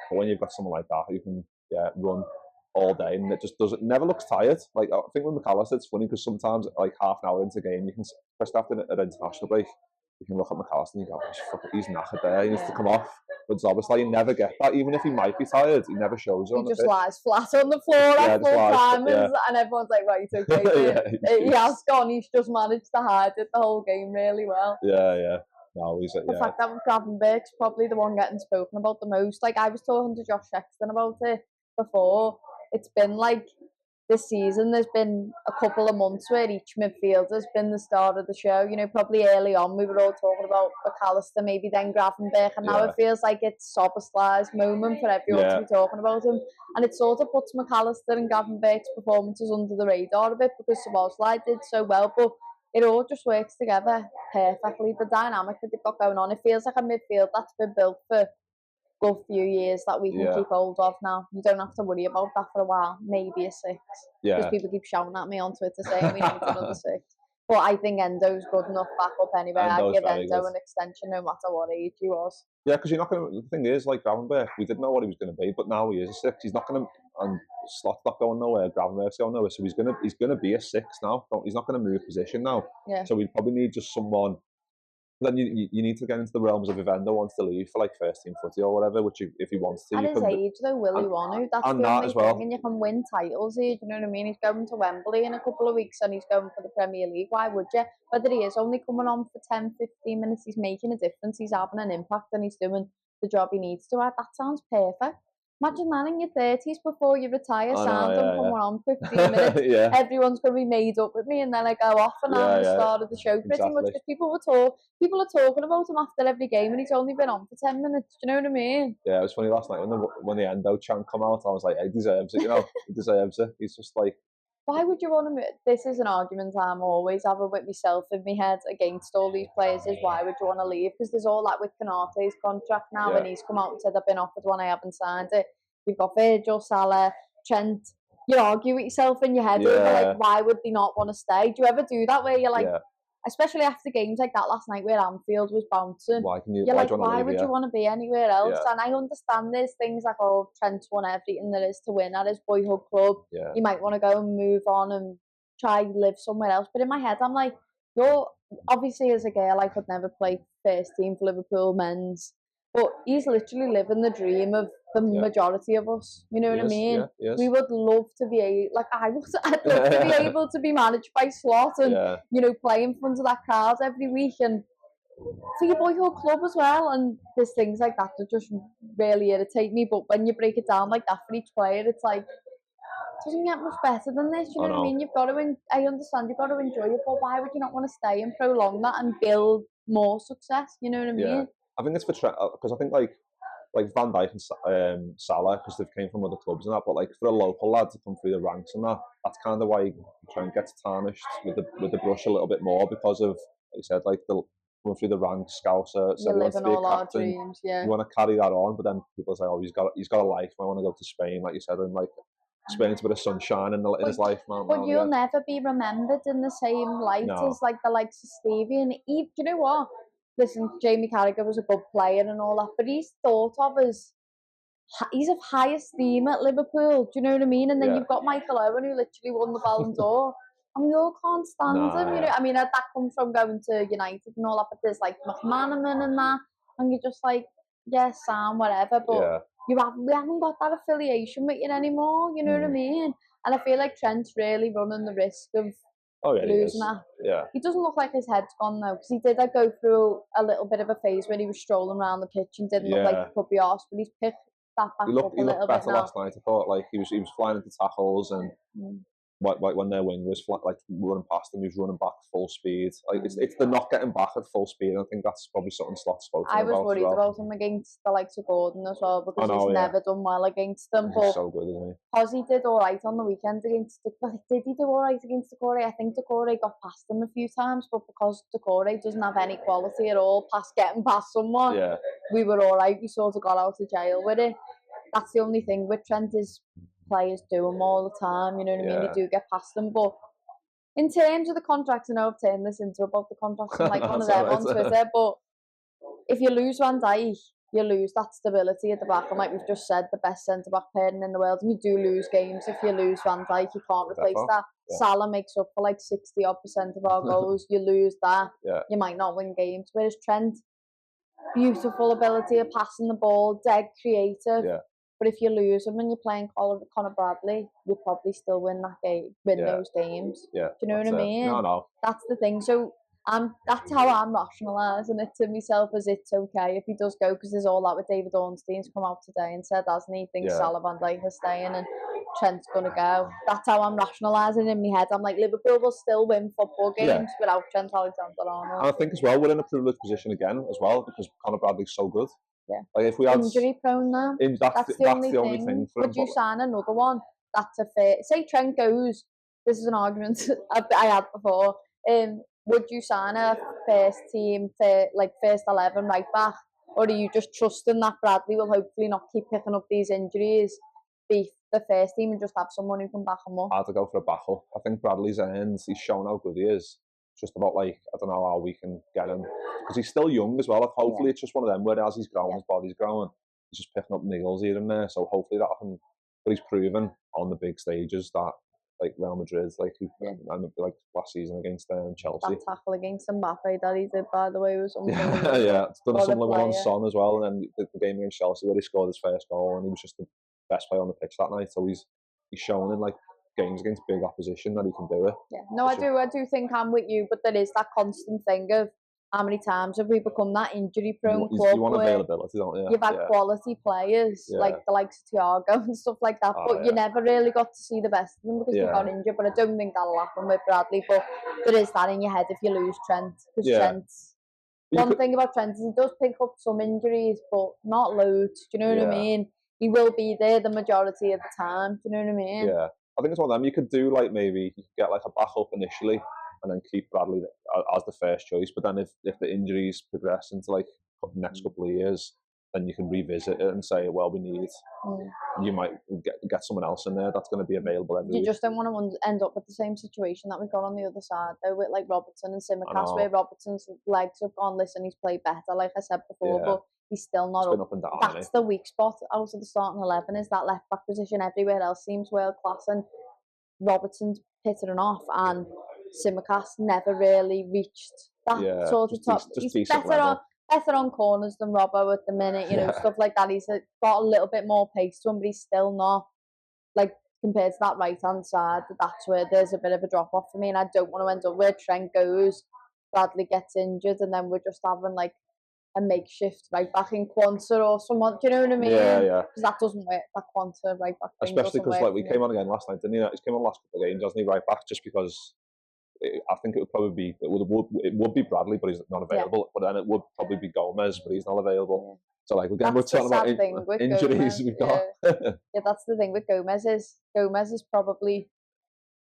But when you've got someone like that who can run all day, and it just never looks tired. Like I think with McAllister, it's funny because sometimes like half an hour into the game, you can, especially after an international break, you can look at McAllister and you go, he's knackered there, he needs to come off. But Szoboszlai, you never get that. Even if he might be tired, he never shows it. He just lies flat on the floor at full time, and everyone's like, right, okay. He has gone. He's just managed to hide it the whole game really well. Yeah. No, he's the fact that Gravenberch's probably the one getting spoken about the most. Like I was talking to Josh Sexton about it before. It's been like this season, there's been a couple of months where each midfielder's been the star of the show. You know, probably early on we were all talking about McAllister, maybe then Gravenberch, and now it feels like it's Szoboszlai's moment for everyone to be talking about him. And it sort of puts McAllister and Gravenberch's performances under the radar a bit because Szoboszlai did so well, but it all just works together perfectly. The dynamic that they've got going on, it feels like a midfield that's been built for good few years that we can keep hold of now. You don't have to worry about that for a while. Maybe a 6. Because people keep shouting at me on Twitter saying we need another 6. But I think Endo's good enough back up anyway. I'd give Endo an extension no matter what age he was. Yeah, because you're not going to. The thing is, like Gravenberch, we didn't know what he was going to be, but now he is a 6. He's not going to. and Slott's not going nowhere, Gravenberch's going nowhere, so he's gonna be a 6 now. He's not going to move position now. Yeah. So we probably need just someone. Then you need to get into the realms of if Endo wants to leave for like first team footy or whatever, which if he wants to. At his age though, will he want to? That's the only thing, and you can win titles here, do you know what I mean? He's going to Wembley in a couple of weeks and he's going for the Premier League. Why would you? Whether he is only coming on for 10, 15 minutes, he's making a difference, he's having an impact and he's doing the job he needs to. That sounds perfect. Imagine that in your 30s before you retire, coming on 15 minutes. Everyone's going to be made up with me, and then I go off and I'm the start of the show pretty much. Because people are talking about him after every game, and he's only been on for 10 minutes. Do you know what I mean? Yeah, it was funny last night when the Endo chant come out. I was like, he deserves it, you know. He deserves it. He's just like. Why would you want to? This is an argument I'm always having with myself in my head against all these players. Is why would you want to leave? Because there's all that with Canate's contract now, and he's come out and said I've been offered one, I haven't signed it. You've got Virgil, Salah, Trent. You argue with yourself in your head over like why would they not want to stay? Do you ever do that where you're like, especially after games like that last night where Anfield was bouncing? Why would you want to be anywhere else? And I understand there's things like, oh, Trent's won everything there is to win at his boyhood club. You might want to go and move on and try live somewhere else. But in my head, I'm like, you're obviously as a girl, I could never play first team for Liverpool men's. But he's literally living the dream of the majority of us. You know what I mean? We would love to be I'd love to be able to be managed by Slot and you know, play in front of that crowd every week and for your boyhood club as well. And there's things like that that just really irritate me. But when you break it down like that for each player, it's like it doesn't get much better than this. You know what I mean? You've got to. I understand you've got to enjoy it, but why would you not want to stay and prolong that and build more success? You know what I mean? I think it's for because I think like Van Dijk and Salah, because they've came from other clubs and that, but like for a local lad to come through the ranks and that's kind of why Trent gets tarnished with the brush a little bit more because of, like you said, like the coming through the ranks, Scouser, so he wants to be a captain. Dreams, you want to carry that on, but then people say, oh, he's got a life. I want to go to Spain, like you said, and like Spain's a bit of sunshine in his life, man. But you'll never be remembered in the same light as like the likes of Stevie and Eve. Do you know what? Listen, Jamie Carragher was a good player and all that, but he's thought of as he's of high esteem at Liverpool. Do you know what I mean? And then you've got Michael Owen, who literally won the Ballon d'Or, and we all can't stand him. You know, I mean, that comes from going to United and all that, but there's like McManaman and that, and you're just like, Sam, whatever, but we haven't got that affiliation with you anymore. You know what I mean? And I feel like Trent's really running the risk of. Losing that. He doesn't look like his head's gone though, because he did go through a little bit of a phase when he was strolling around the pitch and didn't look like he could be arsed, but he's picked that back up a little bit now. He looked better last night. I thought like he was flying into tackles and like when their wing was like running past him, he was running back full speed. Like it's the not getting back at full speed. I think that's probably something Slot spoke about. I was worried about him against the likes of Gordon as well, because he's never done well against them. He's so good, isn't he? Ozzy did all right on the weekend against did he do all right against Decore? I think Decore got past him a few times, but because Decore doesn't have any quality at all getting past someone, we were all right. We sort of got out of jail with it. That's the only thing with Trent is players do them all the time, you know what I mean? They do get past them, but in terms of the contracts, I know I've turned this into about the contracts and like one of them on Twitter, but if you lose Van Dijk, you lose that stability at the back, and like we've just said, the best centre-back pairing in the world, and you do lose games. If you lose Van Dijk, you can't replace that. Salah makes up for like 60% of our goals. You lose that, you might not win games. Whereas Trent, beautiful ability of passing the ball, dead creative. But if you lose him and you're playing Conor Bradley, you probably still win that game, those games. Do you know what I mean? No. That's the thing. So that's how I'm rationalising it to myself, as it's okay if he does go, because there's all that with David Ornstein's come out today and said, hasn't he, thinks Salah, Van Dijk is staying and Trent's going to go. That's how I'm rationalising in my head. I'm like, Liverpool will still win football games without Trent Alexander-Arnold. And I think as well, we're in a privileged position again as well, because Conor Bradley's so good. Like if we had injury prone now, that's the only thing. Would you sign another one? That's a fair. Say Trent goes. This is an argument I had before. Would you sign a first team, first 11 right back, or are you just trusting that Bradley will hopefully not keep picking up these injuries, be the first team, and just have someone who can back him up? I had to go for a backup. I think Bradley's ends. He's shown how good he is. Just about like, I don't know how we can get him, because he's still young as well. Like, hopefully it's just one of them where as he's growing, his body's growing, he's just picking up niggles here and there. So hopefully that can but he's proven on the big stages that, like Real Madrid, like I remember like last season against Chelsea. That tackle against Mbappe that he did, by the way, was unbelievable. Yeah, it's done What a something on player. Son as well, and then the game against Chelsea where he scored his first goal, and he was just the best player on the pitch that night. So he's shown in like games against big opposition that he can do it. Yeah, no, I do think I'm with you, but there is that constant thing of how many times have we become that injury-prone club? You want availability, don't you? You've had quality players like the likes of Thiago and stuff like that, but you never really got to see the best of them because they got injured. But I don't think that'll happen with Bradley. But there is that in your head if you lose Trent, because Trent's one thing about Trent is he does pick up some injuries, but not loads. Do you know what I mean? He will be there the majority of the time. Do you know what I mean? Yeah, I think it's one of them. You could do like maybe you could get like a backup initially, and then keep Bradley as the first choice. But then if the injuries progress into like the next couple of years, then you can revisit it and say, well, we need. You might get someone else in there that's going to be available every week. You just don't want to end up with the same situation that we got on the other side, though, with like Robertson and Tsimikas, where Robertson's legs have gone. Listen, he's played better, like I said before, but he's still not up. And down, that's the weak spot out of the starting 11 is that left back position. Everywhere else seems world class, and Robertson's pittering off, and Tsimikas never really reached that sort of top. He's better on corners than Robbo at the minute, you know, stuff like that. He's got a little bit more pace to him, but he's still not, like, compared to that right-hand side, that's where there's a bit of a drop-off for me, and I don't want to end up where Trent goes, Bradley gets injured, and then we're just having, like, a makeshift right-back in Quanta or someone, do you know what I mean? Yeah. Because that doesn't work, that Quanta right-back thing. Especially because, like, we came on again last night, didn't he? He came on the last couple of games, doesn't he, right-back, just because... I think it would probably be it would be Bradley, but he's not available. But then it would probably be Gomez, but he's not available. So like again, we're talking about injuries we've got. Yeah, that's the thing with Gomez is probably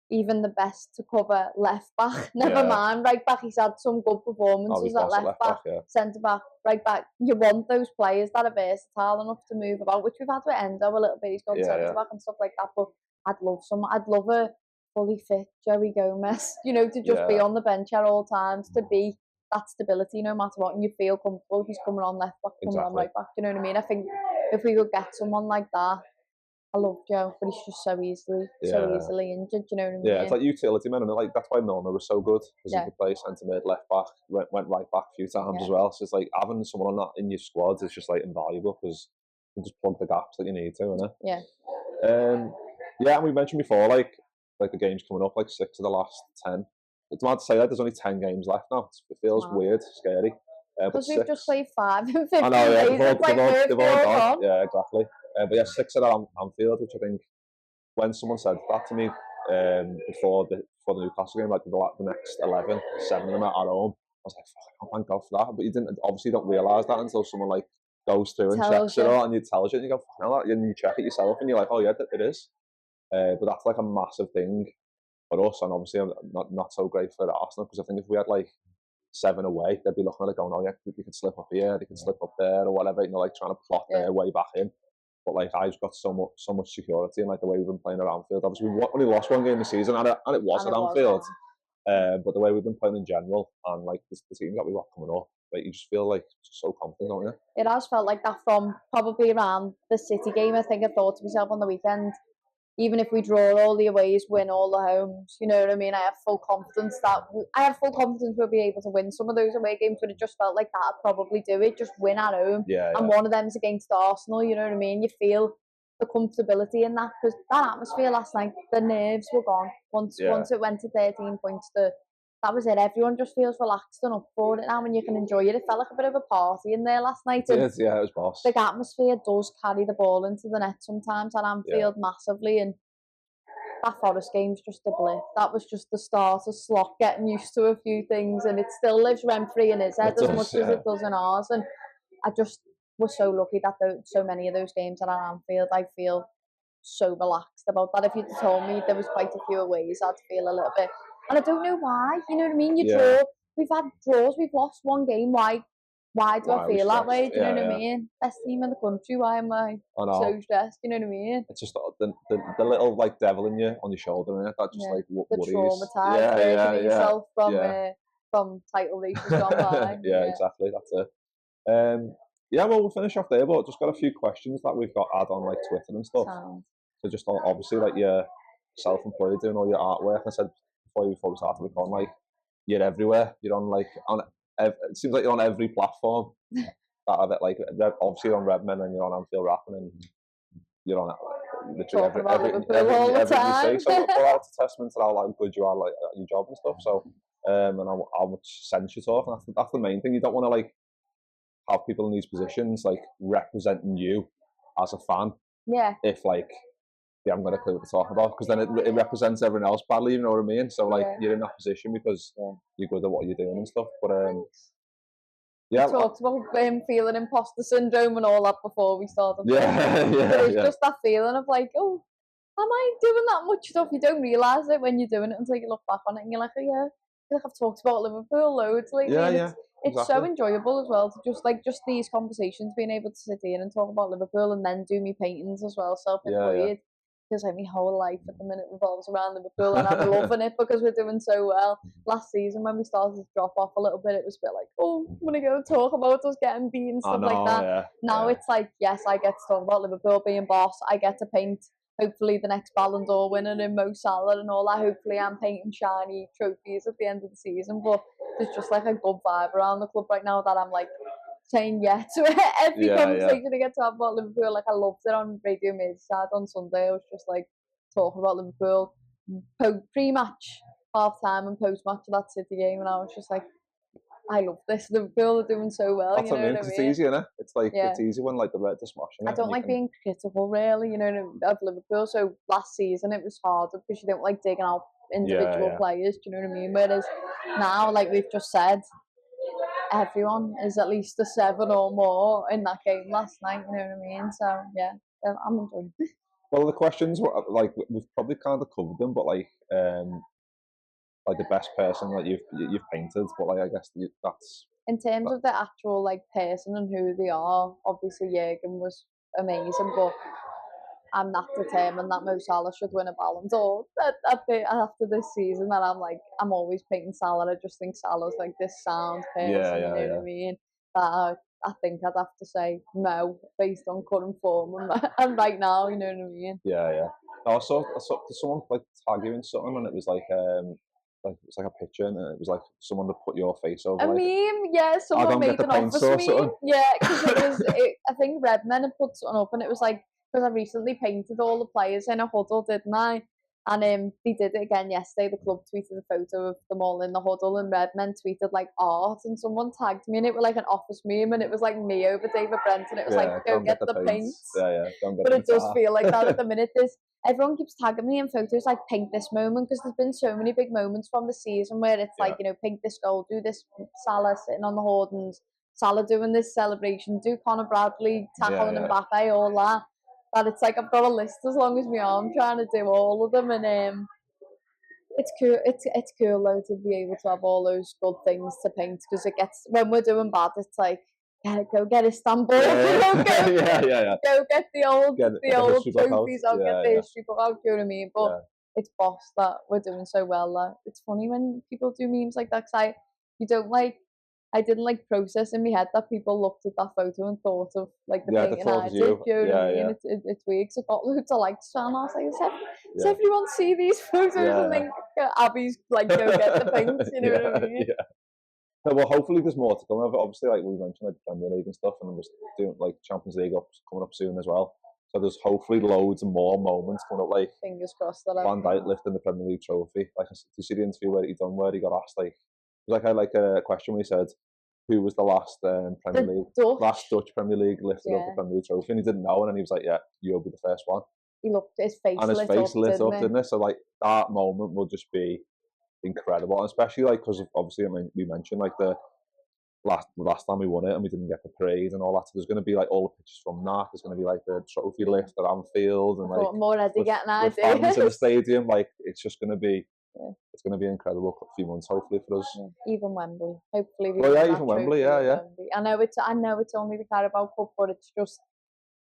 even the best to cover left back. Never mind right back. He's had some good performances at left back, centre back, right back. You want those players that are versatile enough to move about, which we've had with Endo a little bit. He's got centre back and stuff like that. But I'd love a fully fit Joey Gomez, you know, to just be on the bench at all times, to be that stability no matter what, and you feel comfortable if he's coming on left back, coming on right back, you know what I mean? I think if we could get someone like that, I love Joe, but he's just so easily injured, you know what I mean? Yeah, it's like utility man, and like that's why Milner was so good, because he could play centre mid, left back, went right back a few times as well. So it's like having someone like that in your squad is just like invaluable, because you just plug the gaps that you need to, innit? And we mentioned before, like the games coming up, like 6 of the last 10. It's mad to say that there's only 10 games left now. It feels weird, scary. Because we've just played 5 in 15 I know, yeah, days. they've all gone. Yeah, exactly. But yeah, 6 of that Anfield, which I think when someone said that to me before the Newcastle game, like the next 11, 7 of them at home, I was like, thank God for that. But you don't realise that until someone like goes through and checks it all, and you tells you, and you go, and you check it yourself, and you're like, oh yeah, it is. But that's like a massive thing for us, and obviously not so great for Arsenal, because I think if we had like 7 away, they'd be looking at it going, oh yeah, they can slip up here, they can slip up there, or whatever, you know, like trying to plot their way back in. But like I've got so much security in like the way we've been playing at Anfield. Obviously we only lost 1 game this season, and it was at Anfield. But the way we've been playing in general, and like the team that we've got coming up, like you just feel like so confident, don't you? It has felt like that from probably around the City game. I think I thought to myself on the weekend, even if we draw all the aways, win all the homes, you know what I mean? I have full confidence we'll be able to win some of those away games, but it just felt like that I'd probably do it, just win at home. And one of them's against Arsenal, you know what I mean? You feel the comfortability in that, because that atmosphere last night, the nerves were gone. Once it went to 13 points, that was it. Everyone just feels relaxed and up for it now, and you can enjoy it. It felt like a bit of a party in there last night. It was boss. The atmosphere does carry the ball into the net sometimes at Anfield massively, and that Forest game's just a blip. That was just the start of Slot getting used to a few things, and it still lives rent-free in his head as much as it does in ours. And I just was so lucky that so many of those games at Anfield, I feel so relaxed about that. If you'd told me there was quite a few aways, I'd feel a little bit. And I don't know why, you know what I mean? You draw, we've had draws, we've lost 1 game. Why do I feel that way? Do you know what I mean? Best team in the country, why am I so stressed? You know what I mean? It's just the little like devil in you on your shoulder, innit? That just like worries. The traumatised version of yourself from title races gone by. Exactly, that's it. Well, we'll finish off there, but just got a few questions that we've got add on like Twitter and stuff. So just obviously like you're self-employed doing all your artwork. I said before we started recording, like you're everywhere. You're on like it seems like you're on every platform. That of it, like obviously you're on Redmen and you're on Anfield rapping and you're on literally every you say. So that's a testament to how like good you are like at your job and stuff. So and how much sense you talk. And that's the main thing. You don't want to like have people in these positions like representing you as a fan. Yeah. If like they haven't got a clue what to talk about, because then it represents everyone else badly. You know what I mean? So like you're in that position because you're good at what you're doing and stuff. But yeah, we talked about feeling imposter syndrome and all that before we started. It's just that feeling of like, oh, am I doing that much stuff? You don't realise it when you're doing it until you look back on it and you're like, oh yeah, I feel like I've talked about Liverpool loads lately. It's exactly. So enjoyable as well to just these conversations, being able to sit here and talk about Liverpool and then do me paintings as well, self-employed. Because like my whole life at the minute revolves around Liverpool and I'm loving it because we're doing so well. Last season when we started to drop off a little bit, it was a bit like, oh, I'm going to go talk about us getting beat and stuff like that. Now it's like, yes, I get to talk about Liverpool being boss. I get to paint, hopefully, the next Ballon d'Or winner in Mo Salah and all that. Hopefully I'm painting shiny trophies at the end of the season. But there's just like a good vibe around the club right now that I'm like, saying yes to every conversation I get to have about Liverpool. Like I loved it on Radio Merseyside on Sunday. I was just like talking about Liverpool pre-match, half-time and post-match of that City game, and I was just like, I love this. Liverpool are doing so well. That's you know what I mean, because it's easy, innit? It's like it's easy when like the Reds are smashing it. I don't like being critical, really, you know, of Liverpool. So last season it was harder because you don't like digging out individual players. Do you know what I mean? Whereas now, like we've just said, everyone is at least a 7 or more in that game last night, you know what I mean? So yeah, I'm enjoying it. Well, the questions were like we've probably kind of covered them, but like the best person that you've painted, but like I guess that's in terms of the actual like person and who they are. Obviously, Jurgen was amazing, but I'm not determined that Mo Salah should win a Ballon d'Or after this season. That I'm always painting Salah. I just think Salah's like this sound person, you know what I mean? That I think I'd have to say no based on current form and right now, you know what I mean? Yeah. I saw someone like tag you in something, and it was like it's like a picture, and it was like someone to put your face over. A meme, yeah. Someone made an office meme, yeah. Because I think Redmen had put something up, and it was like, because I recently painted all the players in a huddle, didn't I? And they did it again yesterday. The club tweeted a photo of them all in the huddle, and Redmen tweeted like art, and someone tagged me, and it was like an office meme, and it was like me over David Brent, and it was like, go get the paint. But it does feel like that at the minute. Everyone keeps tagging me in photos like paint this moment, because there's been so many big moments from the season where it's like, you know, paint this goal, do this Salah sitting on the Hordens, Salah doing this celebration, do Conor Bradley tackling Mbappe, all that. That it's like I've got a list as long as my arm trying to do all of them, and it's cool. It's cool though to be able to have all those good things to paint, because it gets, when we're doing bad, it's like, go get Istanbul, go get the old trophies out, get the history book out, you know what I mean? But it's boss that we're doing so well. It's funny when people do memes like that, because I didn't like process in my head that people looked at that photo and thought of like the painting I did. You know what I mean? It's weird, because I got loads of likes, and I was like, does everyone see these photos and think Abby's like, go get the paint? You know what I mean? No, well, hopefully there's more to come. Obviously, like we mentioned, like the Premier League and stuff, and we're doing like Champions League coming up soon as well. So there's hopefully loads and more moments coming up. Like fingers crossed that Van Dijk lifting the Premier League trophy. Like, did you see the interview where he got asked like, it was like I had like a question where he said, who was the last last Dutch Premier League lifted up the Premier League trophy, and he didn't know, and then he was like, yeah, you'll be the first one. He looked, his face lit up, didn't it? So like that moment will just be incredible, and especially like because obviously, I mean, we mentioned like the last time we won it and we didn't get the parade and all that. So there's going to be like all the pictures from that. There's going to be like the trophy lift at Anfield and like more ready getting ideas. Fans in the stadium. Like it's just going to be. It's going to be an incredible few months, hopefully, for us. Even Wembley, hopefully. Even Wembley, Wembley. I know it's only the Carabao Cup, but it's just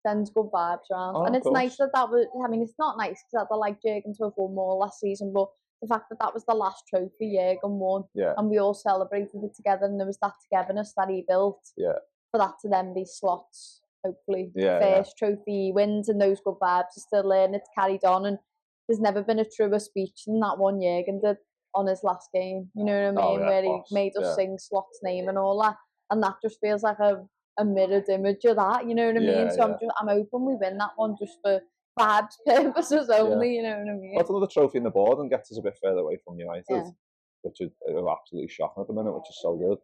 sends good vibes around, and it's nice that was. I mean, it's not nice because I'd like Jurgen to have won more last season, but the fact that was the last trophy Jurgen won, and we all celebrated it together, and there was that togetherness that he built. For that to then be slots hopefully first trophy he wins, and those good vibes are still there and it's carried on. And there's never been a truer speech than that one Jurgen did on his last game, you know what I mean, where he made us sing Slot's name and all that, and that just feels like a mirrored image of that, you know what I mean? So I'm hoping we win that one just for vibes purposes only, you know what I mean? That's another trophy in the board and gets us a bit further away from United, which is absolutely shocking at the minute, which is so good.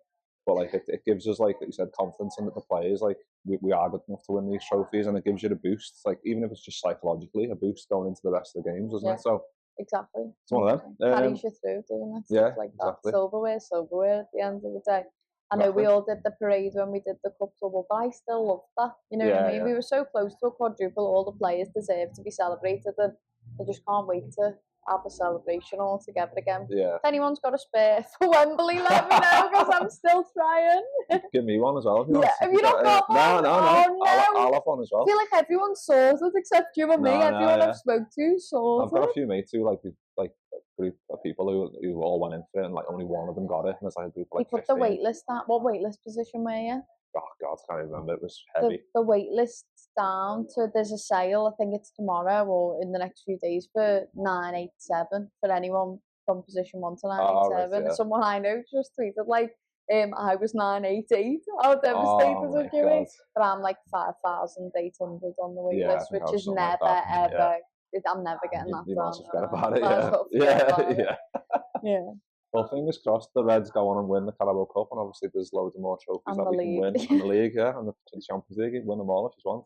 But like it gives us, like you said, confidence in the players. Like we are good enough to win these trophies, and it gives you the boost. Like even if it's just psychologically, a boost going into the rest of the games, doesn't it? So exactly, it's one of them. Carries you through, doesn't it? Yeah, like exactly. that. Silverware at the end of the day. I know we all did the parade when we did the cup double, but I still love that. You know what I mean? We were so close to a quadruple. All the players deserve to be celebrated, and I just can't wait to have a celebration all together again. Yeah. If anyone's got a spare for Wembley, let me know, because I'm still trying. Give me one as well if you want. Have you not got one? No. Oh, no. I'll have one as well. I feel like everyone's sorted except you and me. Everyone I've spoke to sorted. I've got a few mates who like a group of people who all went in for it, and like only one of them got it, and it's like a group of like you put 15. the wait list down. What wait list position were you? Oh God, I can't even remember. It was heavy. The wait list's down to, there's a sale, I think it's tomorrow or in the next few days, for 987 for anyone from position 1 to 987. Right, Someone I know just tweeted like, I was 988. How devastated would you be? But I'm like 5,800 on the wait list, which is never ever. I'm never getting that. You must forget about it. Yeah. Well, fingers crossed the Reds go on and win the Carabao Cup, and obviously there's loads of more trophies that we can win in the league, and the Champions League. Win them all if you want.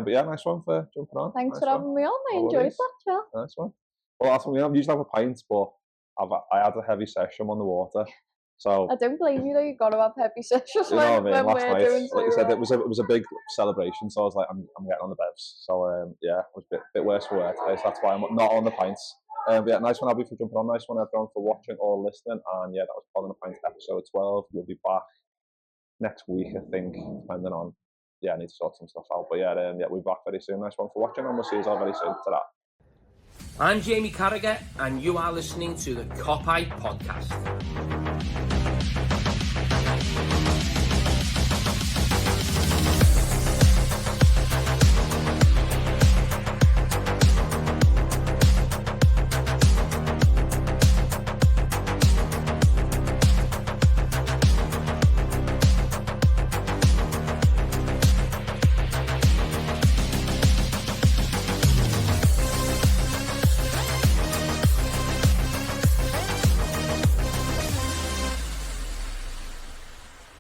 But yeah, nice one for jumping on. Thanks for having me on. I enjoyed that chat. Nice one. Well, that's what we usually have a pint, but I had a heavy session on the water. So I don't blame you though. You've got to have heavy sessions when we're doing so. Like I said, it was a big celebration, so I was like, I'm getting on the bevs. So yeah, it was a bit worse for wear today, so that's why I'm not on the pints. But yeah, nice one, Abby, for jumping on. Nice one, everyone, for watching or listening. And yeah, that was Pod on the Pint episode 12. We'll be back next week, I think, depending on. Yeah, I need to sort some stuff out. But yeah, we'll be back very soon. Nice one for watching, and we'll see you all very soon. Ta-ra. I'm Jamie Carragher, and you are listening to the Pint podcast.